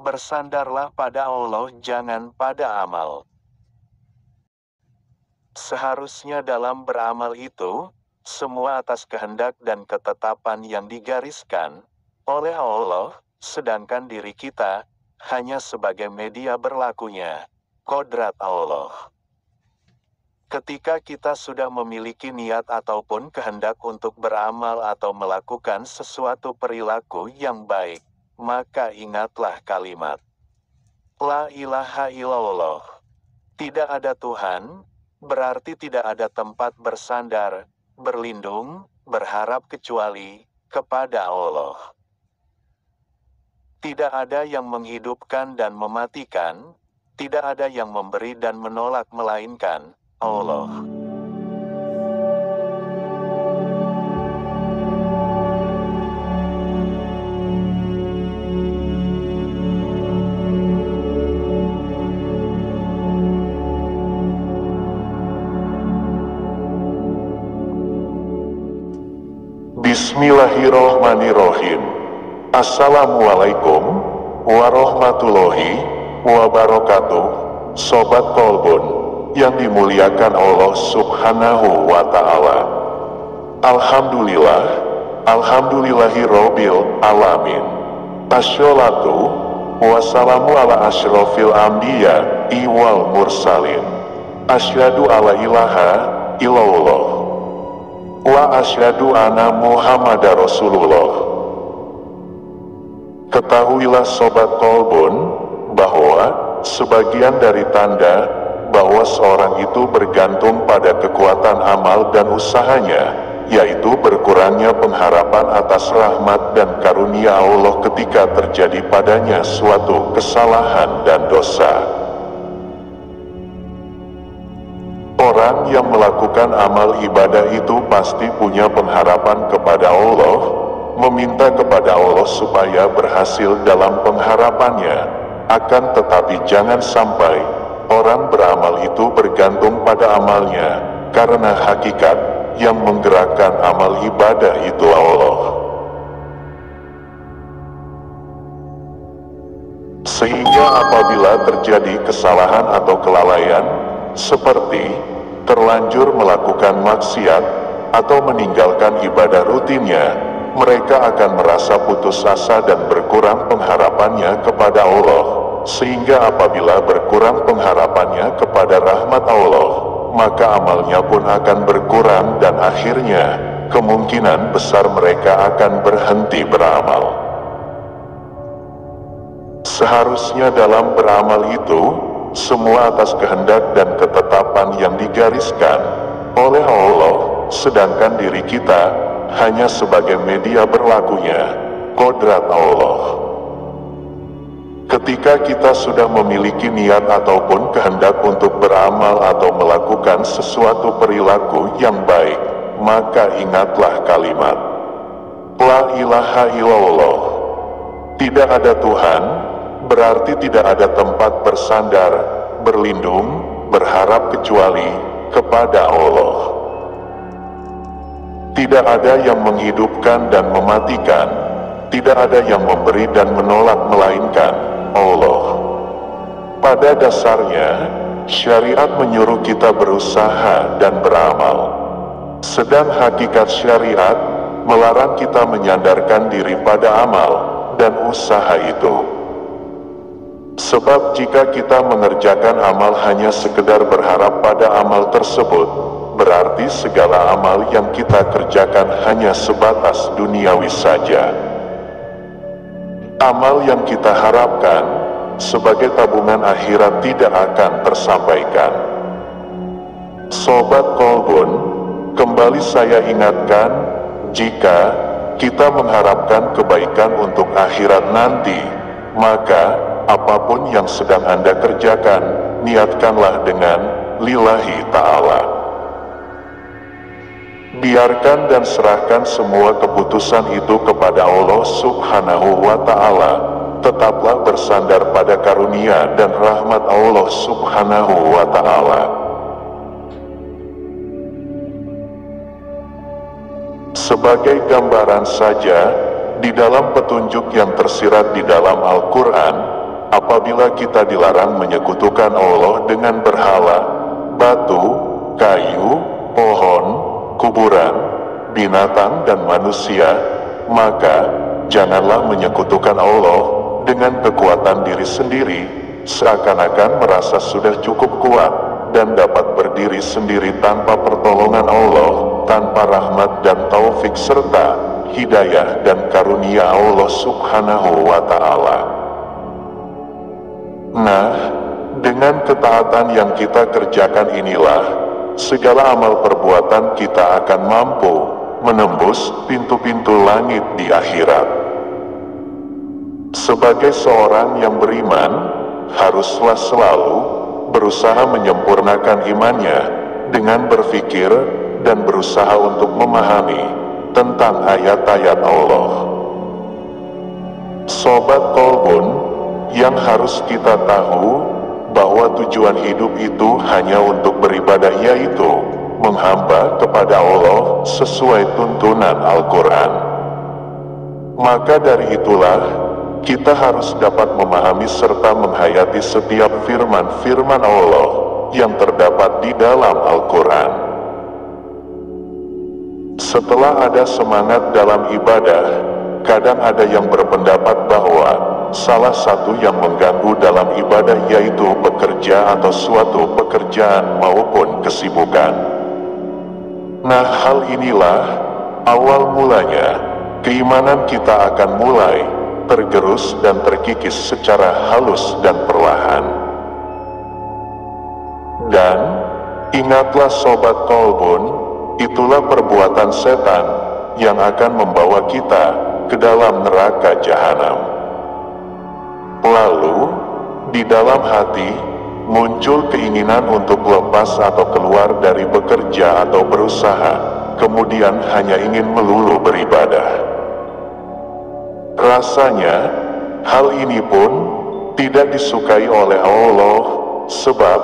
Bersandarlah pada Allah, jangan pada amal. Seharusnya dalam beramal itu, semua atas kehendak dan ketetapan yang digariskan oleh Allah, sedangkan diri kita hanya sebagai media berlakunya kodrat Allah. Ketika kita sudah memiliki niat ataupun kehendak untuk beramal atau melakukan sesuatu perilaku yang baik, maka ingatlah kalimat La ilaha illallah. Tidak ada Tuhan, berarti tidak ada tempat bersandar, berlindung, berharap kecuali kepada Allah. Tidak ada yang menghidupkan dan mematikan, tidak ada yang memberi dan menolak melainkan Allah. Bismillahirrohmanirrohim. Assalamualaikum warahmatullahi wabarakatuh. Sobat Kolbun yang dimuliakan Allah Subhanahu wa Ta'ala. Alhamdulillah, alhamdulillahirabbil alamin. Asholatu wassalamu ala asyrofil anbiya wal mursalin. Asyhadu alla ilaha illallah wa asyhadu anna Muhammadar Rasulullah. Ketahuilah Sobat Kolbun bahwa sebagian dari tanda bahwa seorang itu bergantung pada kekuatan amal dan usahanya, yaitu berkurangnya pengharapan atas rahmat dan karunia Allah ketika terjadi padanya suatu kesalahan dan dosa. Orang yang melakukan amal ibadah itu pasti punya pengharapan kepada Allah, meminta kepada Allah supaya berhasil dalam pengharapannya. Akan tetapi jangan sampai orang beramal itu bergantung pada amalnya, karena hakikat yang menggerakkan amal ibadah itu Allah. Sehingga apabila terjadi kesalahan atau kelalaian, seperti terlanjur melakukan maksiat atau meninggalkan ibadah rutinnya, mereka akan merasa putus asa dan berkurang pengharapannya kepada Allah. Sehingga apabila berkurang pengharapannya kepada rahmat Allah, maka amalnya pun akan berkurang dan akhirnya kemungkinan besar mereka akan berhenti beramal. Seharusnya dalam beramal itu, semua atas kehendak dan ketetapan yang digariskan oleh Allah, sedangkan diri kita hanya sebagai media berlakunya kodrat Allah. Ketika kita sudah memiliki niat ataupun kehendak untuk beramal atau melakukan sesuatu perilaku yang baik, maka ingatlah kalimat La ilaha illallah. Tidak ada Tuhan, berarti tidak ada tempat bersandar, berlindung, berharap kecuali kepada Allah. Tidak ada yang menghidupkan dan mematikan, tidak ada yang memberi dan menolak melainkan Allah. Pada dasarnya, syariat menyuruh kita berusaha dan beramal. Sedang hakikat syariat melarang kita menyandarkan diri pada amal dan usaha itu. Sebab jika kita mengerjakan amal hanya sekedar berharap pada amal tersebut, berarti segala amal yang kita kerjakan hanya sebatas duniawi saja. Amal yang kita harapkan sebagai tabungan akhirat tidak akan tersampaikan. Sobat Kolbun, kembali saya ingatkan, jika kita mengharapkan kebaikan untuk akhirat nanti, maka apapun yang sedang Anda kerjakan, niatkanlah dengan lillahi ta'ala. Biarkan dan serahkan semua keputusan itu kepada Allah Subhanahu wa Ta'ala. Tetaplah bersandar pada karunia dan rahmat Allah Subhanahu wa Ta'ala. Sebagai gambaran saja, di dalam petunjuk yang tersirat di dalam Al-Quran, apabila kita dilarang menyekutukan Allah dengan berhala, batu, kayu, pohon, kuburan, binatang dan manusia, maka janganlah menyekutukan Allah dengan kekuatan diri sendiri, seakan-akan merasa sudah cukup kuat dan dapat berdiri sendiri tanpa pertolongan Allah, tanpa rahmat dan taufik serta hidayah dan karunia Allah Subhanahu wa Ta'ala. Nah, dengan ketaatan yang kita kerjakan inilah, segala amal perbuatan kita akan mampu menembus pintu-pintu langit di akhirat. Sebagai seorang yang beriman, haruslah selalu berusaha menyempurnakan imannya dengan berpikir dan berusaha untuk memahami tentang ayat-ayat Allah. Sobat Kolbun, yang harus kita tahu bahwa tujuan hidup itu hanya untuk beribadah, yaitu menghamba kepada Allah sesuai tuntunan Al-Quran. Maka dari itulah kita harus dapat memahami serta menghayati setiap firman-firman Allah yang terdapat di dalam Al-Quran. Setelah ada semangat dalam ibadah, kadang ada yang berpendapat bahwa salah satu yang mengganggu dalam ibadah yaitu bekerja atau suatu pekerjaan maupun kesibukan. Nah, hal inilah awal mulanya keimanan kita akan mulai tergerus dan terkikis secara halus dan perlahan. Dan ingatlah Sobat Kolbun, itulah perbuatan setan yang akan membawa kita ke dalam neraka jahanam. Lalu, di dalam hati muncul keinginan untuk lepas atau keluar dari bekerja atau berusaha, kemudian hanya ingin melulu beribadah. Rasanya, hal ini pun tidak disukai oleh Allah, sebab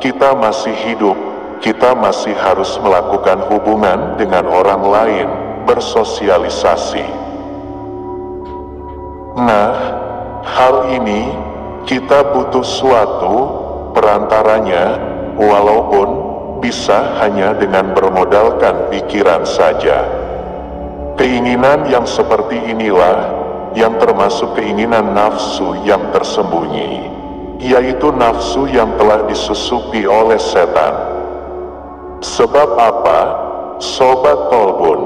kita masih hidup, kita masih harus melakukan hubungan dengan orang lain, bersosialisasi. Nah, hal ini kita butuh suatu perantaranya, walaupun bisa hanya dengan bermodalkan pikiran saja. Keinginan yang seperti inilah yang termasuk keinginan nafsu yang tersembunyi, yaitu nafsu yang telah disusupi oleh setan. Sebab apa, Sobat Kolbun?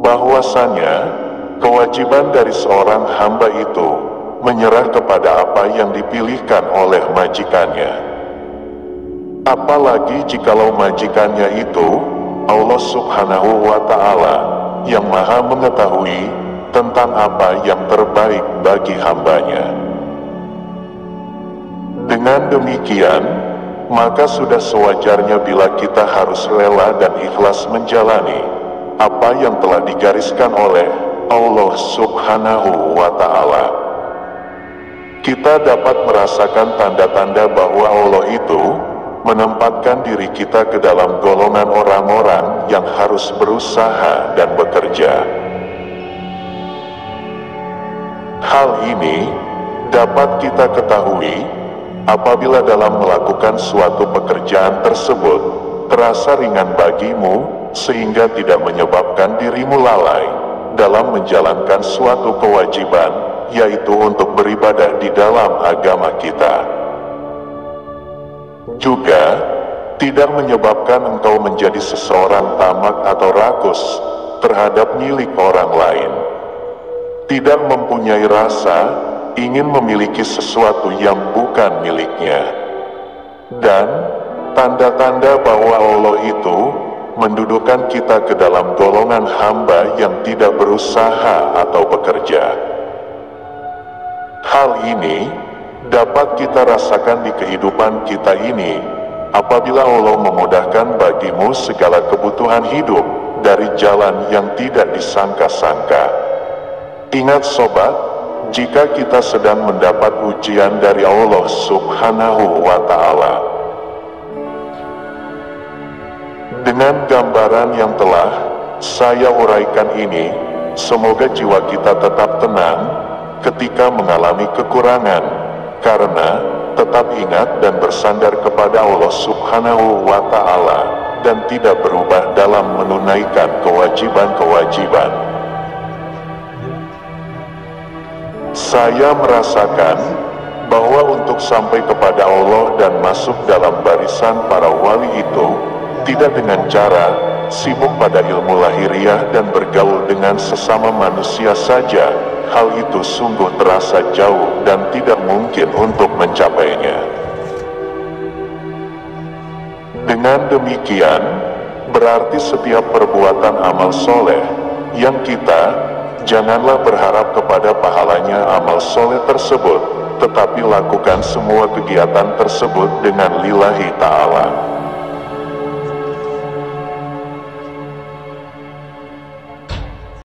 Bahwasanya kewajiban dari seorang hamba itu menyerah kepada apa yang dipilihkan oleh majikannya. Apalagi jikalau majikannya itu Allah Subhanahu wa Ta'ala yang Maha mengetahui tentang apa yang terbaik bagi hambanya. Dengan demikian, maka sudah sewajarnya bila kita harus rela dan ikhlas menjalani apa yang telah digariskan oleh Allah Subhanahu wa Ta'ala. Kita dapat merasakan tanda-tanda bahwa Allah itu menempatkan diri kita ke dalam golongan orang-orang yang harus berusaha dan bekerja. Hal ini dapat kita ketahui apabila dalam melakukan suatu pekerjaan tersebut terasa ringan bagimu sehingga tidak menyebabkan dirimu lalai dalam menjalankan suatu kewajiban, yaitu untuk beribadah di dalam agama kita. Juga tidak menyebabkan engkau menjadi seseorang tamak atau rakus terhadap milik orang lain. Tidak mempunyai rasa ingin memiliki sesuatu yang bukan miliknya. Dan tanda-tanda bahwa Allah itu mendudukan kita ke dalam golongan hamba yang tidak berusaha atau bekerja. Hal ini dapat kita rasakan di kehidupan kita ini apabila Allah memudahkan bagimu segala kebutuhan hidup dari jalan yang tidak disangka-sangka. Ingat sobat, jika kita sedang mendapat ujian dari Allah Subhanahu wa Ta'ala. Dengan gambaran yang telah saya uraikan ini, semoga jiwa kita tetap tenang ketika mengalami kekurangan, Karena tetap ingat dan bersandar kepada Allah Subhanahu wa Ta'ala, dan tidak berubah dalam menunaikan kewajiban-kewajiban. Saya merasakan bahwa untuk sampai kepada Allah dan masuk dalam barisan para wali itu, tidak dengan cara sibuk pada ilmu lahiriah dan bergaul dengan sesama manusia saja. Hal itu sungguh terasa jauh dan tidak mungkin untuk mencapainya. Dengan demikian, berarti setiap perbuatan amal soleh yang kita, janganlah berharap kepada pahalanya amal soleh tersebut, tetapi lakukan semua kegiatan tersebut dengan lillahi ta'ala.